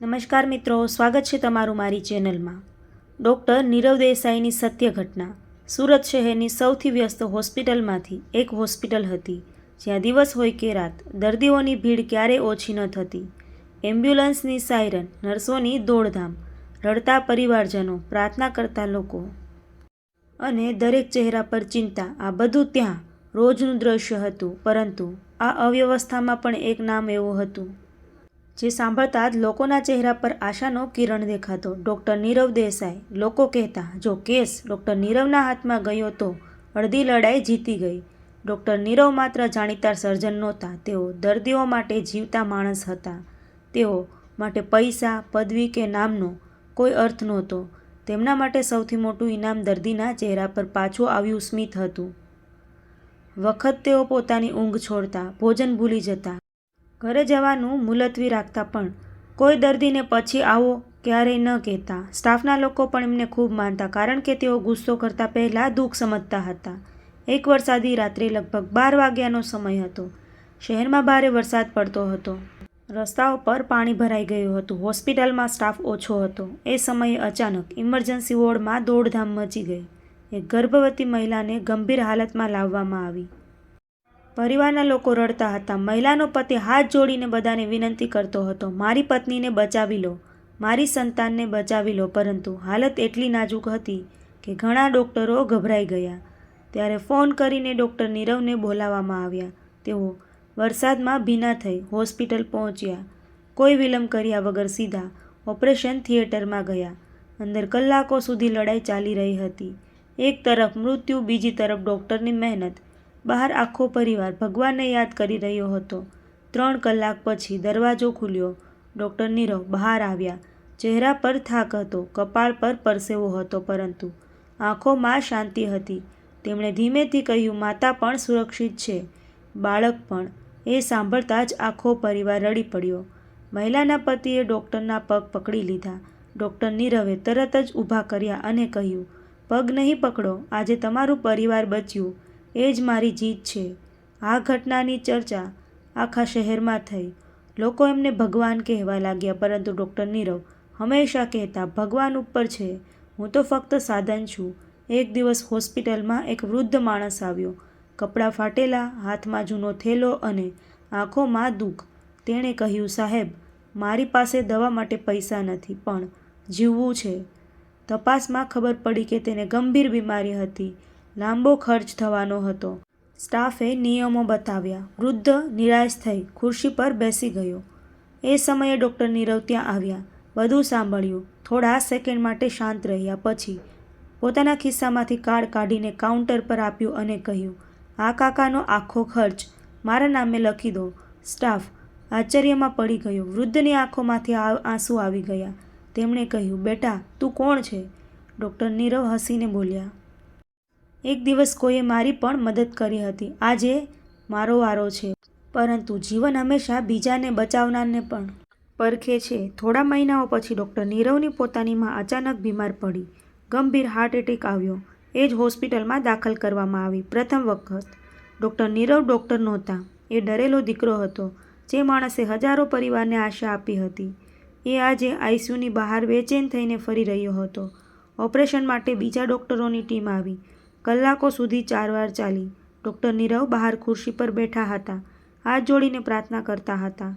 નમસ્કાર મિત્રો, સ્વાગત છે તમારું મારી ચેનલમાં। ડૉક્ટર નીરવ દેસાઈની સત્ય ઘટના। સુરત શહેરની સૌથી વ્યસ્ત હોસ્પિટલમાંથી એક હોસ્પિટલ હતી, જ્યાં દિવસ હોય કે રાત દર્દીઓની ભીડ ક્યારેય ઓછી ન થતી। એમ્બ્યુલન્સની સાયરન, નર્સોની દોડધામ, રડતા પરિવારજનો, પ્રાર્થના કરતા લોકો અને દરેક ચહેરા પર ચિંતા, આ બધું ત્યાં રોજનું દ્રશ્ય હતું। પરંતુ આ અવ્યવસ્થામાં પણ એક નામ એવું હતું જે સાંભળતા જ લોકોના ચહેરા પર આશાનો કિરણ દેખાતો, ડૉક્ટર નીરવ દેસાઈ। લોકો કહેતા, જો કેસ ડૉક્ટર નીરવના હાથમાં ગયો તો અડધી લડાઈ જીતી ગઈ। ડૉક્ટર નીરવ માત્ર જાણીતા સર્જન નહોતા, તેઓ દર્દીઓ માટે જીવતા માણસ હતા। તેઓ માટે પૈસા, પદવી કે નામનો કોઈ અર્થ નહોતો। તેમના માટે સૌથી મોટું ઇનામ દર્દીના ચહેરા પર પાછું આવ્યું સ્મિત હતું। વખત તેઓ પોતાની ઊંઘ છોડતા, ભોજન ભૂલી જતા, ઘરે જવાનું મુલતવી રાખતા, પણ કોઈ દર્દીને પછી આવો ક્યારેય ન કહેતા। સ્ટાફના લોકો પણ એમને ખૂબ માનતા, કારણ કે તેઓ ગુસ્સો કરતા પહેલાં દુઃખ સમજતા હતા। એક વરસાદી રાત્રે લગભગ 12 વાગ્યાનો સમય હતો। શહેરમાં ભારે વરસાદ પડતો હતો। રસ્તાઓ પર પાણી ભરાઈ ગયું હતું। હોસ્પિટલમાં સ્ટાફ ઓછો હતો। એ સમયે અચાનક ઇમરજન્સી વોર્ડમાં દોડધામ મચી ગઈ। એક ગર્ભવતી મહિલાને ગંભીર હાલતમાં લાવવામાં આવી। પરિવારના લોકો રડતા હતા। મહિલાનો પતિ હાથ જોડીને બધાને વિનંતી કરતો હતો, મારી પત્નીને બચાવી લો, મારી સંતાનને બચાવી લો। પરંતુ હાલત એટલી નાજુક હતી કે ઘણા ડૉક્ટરો ગભરાઈ ગયા। ત્યારે ફોન કરીને ડૉક્ટર નીરવને બોલાવવામાં આવ્યા। તેઓ વરસાદમાં ભીના થઈ હોસ્પિટલ પહોંચ્યા। કોઈ વિલંબ કર્યા વગર સીધા ઓપરેશન થિયેટરમાં ગયા। અંદર કલાકો સુધી લડાઈ ચાલી રહી હતી। એક તરફ મૃત્યુ, બીજી તરફ ડૉક્ટરની મહેનત। બહાર આખો પરિવાર ભગવાનને યાદ કરી રહ્યો હતો। 3 કલાક પછી દરવાજો ખુલ્યો। ડૉક્ટર નીરવ બહાર આવ્યા। ચહેરા પર થાક હતો, કપાળ પર પરસેવો હતો, પરંતુ આંખોમાં શાંતિ હતી। તેમણે ધીમેથી કહ્યું, માતા પણ સુરક્ષિત છે, બાળક પણ। એ સાંભળતા જ આખો પરિવાર રડી પડ્યો। મહિલાના પતિએ ડૉક્ટરના પગ પકડી લીધા। ડૉક્ટર નીરવે તરત જ ઊભા કર્યા અને કહ્યું, પગ નહીં પકડો, આજે તમારું પરિવાર બચ્યું, એ જ મારી જીત છે। આ ઘટનાની ચર્ચા આખા શહેરમાં થઈ। લોકો એમને ભગવાન કહેવા લાગ્યા, પરંતુ ડૉક્ટર નીરવ હંમેશા કહેતા, ભગવાન ઉપર છે, હું તો ફક્ત સાધન છું। એક દિવસ હોસ્પિટલમાં એક વૃદ્ધ માણસ આવ્યો, કપડાં ફાટેલા, હાથમાં જૂનો થેલો અને આંખોમાં દુઃખ। તેણે કહ્યું, સાહેબ, મારી પાસે દવા માટે પૈસા નથી, પણ જીવવું છે। તપાસમાં ખબર પડી કે તેને ગંભીર બીમારી હતી, લાંબો ખર્ચ થવાનો હતો। સ્ટાફે નિયમો બતાવ્યા। વૃદ્ધ નિરાશ થઈ ખુરશી પર બેસી ગયો। એ સમયે ડૉક્ટર નીરવ ત્યાં આવ્યા, બધું સાંભળ્યું, થોડા સેકન્ડ માટે શાંત રહ્યા, પછી પોતાના ખિસ્સામાંથી કાર્ડ કાઢીને કાઉન્ટર પર આપ્યું અને કહ્યું, આ કાકાનો આખો ખર્ચ મારા નામે લખી દો। સ્ટાફ આશ્ચર્યમાં પડી ગયો। વૃદ્ધની આંખોમાંથી આંસુ આવી ગયા। તેમણે કહ્યું, બેટા, તું કોણ છે? ડૉક્ટર નીરવ હસીને બોલ્યા, એક દિવસ કોઈએ મારી પણ મદદ કરી હતી, આજે મારો વારો છે। પરંતુ જીવન હંમેશા બીજાને બચાવનારને પણ પરખે છે। થોડા મહિનાઓ પછી ડૉક્ટર નીરવની પોતાની માં અચાનક બીમાર પડી, ગંભીર હાર્ટ એટેક આવ્યો। એ જ હોસ્પિટલમાં દાખલ કરવામાં આવી। પ્રથમ વખત ડૉક્ટર નીરવ ડૉક્ટર નહોતા, એ ડરેલો દીકરો હતો, જે માણસે હજારો પરિવારને આશા આપી હતી। એ આજે આઈસીયુની બહાર બેચેન થઈને ફરી રહ્યો હતો। ઓપરેશન માટે બીજા ડૉક્ટરોની ટીમ આવી। કલાકો સુધી સારવાર ચાલી। ડૉક્ટર નીરવ બહાર ખુરશી પર બેઠા હતા, હાથ જોડીને પ્રાર્થના કરતા હતા।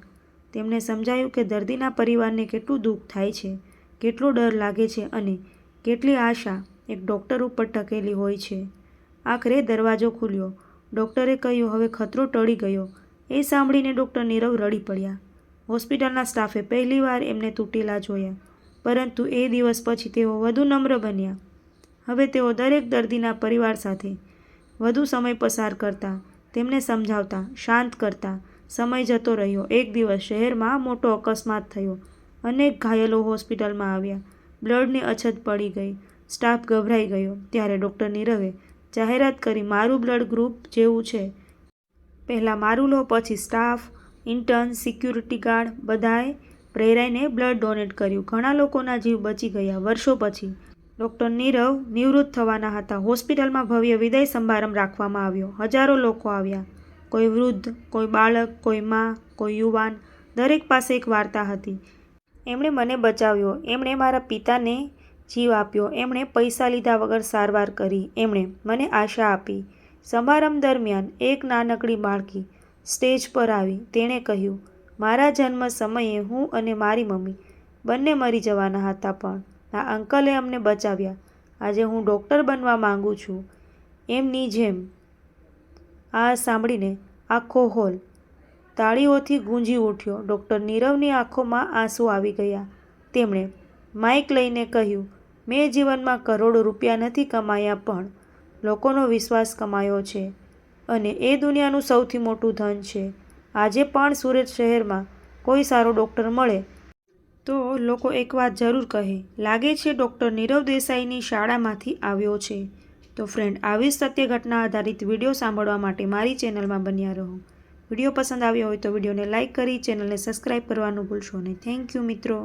તેમને સમજાયું કે દર્દીના પરિવારને કેટલું દુઃખ થાય છે, કેટલો ડર લાગે છે અને કેટલી આશા એક ડૉક્ટર ઉપર ટકેલી હોય છે। આખરે દરવાજો ખુલ્યો। ડૉક્ટરે કહ્યું, હવે ખતરો ટળી ગયો। એ સાંભળીને ડૉક્ટર નીરવ રડી પડ્યા। હોસ્પિટલના સ્ટાફે પહેલીવાર એમને તૂટેલા જોયા, પરંતુ એ દિવસ પછી તેઓ વધુ નમ્ર બન્યા। હવે તેઓ દરેક દર્દીના પરિવાર સાથે વધુ સમય પસાર કરતા, તેમને સમજાવતા, શાંત કરતા। સમય જતો રહ્યો। એક દિવસ શહેરમાં મોટો અકસ્માત થયો। અનેક ઘાયલો હોસ્પિટલમાં આવ્યા। બ્લડની અછત પડી ગઈ। સ્ટાફ ગભરાઈ ગયો। ત્યારે ડૉક્ટર નીરવે જાહેરાત કરી, મારું બ્લડ ગ્રુપ જેવું છે, પહેલાં મારું લો, પછી સ્ટાફ, ઇન્ટર્ન, સિક્યુરિટી ગાર્ડ, બધાએ પ્રેરાઈને બ્લડ ડોનેટ કર્યું। ઘણા લોકોના જીવ બચી ગયા। વર્ષો પછી ડૉક્ટર નીરવ નિવૃત્ત થવાના હતા। હોસ્પિટલમાં ભવ્ય વિદાય સમારંભ રાખવામાં આવ્યો। હજારો લોકો આવ્યા, કોઈ વૃદ્ધ, કોઈ બાળક, કોઈ માં, કોઈ યુવાન, દરેક પાસે એક વાર્તા હતી। એમણે મને બચાવ્યો, એમણે મારા પિતાને જીવ આપ્યો, એમણે પૈસા લીધા વગર સારવાર કરી, એમણે મને આશા આપી. સમારંભ દરમિયાન એક નાનકડી બાળકી સ્ટેજ પર આવી. તેણે કહ્યું, મારા જન્મ સમયે હું અને મારી મમ્મી બંને મરી જવાના હતા, પણ આ અંકલે અમને બચાવ્યા. આજે હું ડૉક્ટર બનવા માંગુ છું, એમની જેમ. આ સાંભળીને આખો હોલ તાળીઓથી ગૂંજી ઉઠ્યો. ડૉક્ટર નીરવની આંખોમાં આંસુ આવી ગયા. તેમણે માઇક લઈને કહ્યું, મેં જીવનમાં કરોડો રૂપિયા નથી કમાયા, પણ લોકોનો વિશ્વાસ કમાયો છે, અને એ દુનિયાનું સૌથી મોટું ધન છે. આજે પણ સુરત શહેરમાં કોઈ સારો ડૉક્ટર મળે તો લોકો એક વાત જરૂર કહે, લાગે છે ડૉક્ટર નીરવ દેસાઈની શાળામાંથી આવ્યો છે. તો ફ્રેન્ડ, આવી સત્ય ઘટના આધારિત વિડીયો સાંભળવા માટે મારી ચેનલમાં બન્યા રહો. વિડીયો પસંદ આવ્યો હોય તો વિડીયોને લાઇક કરી ચેનલને સબસ્ક્રાઈબ કરવાનું ભૂલશો નહીં. થેન્ક યુ મિત્રો.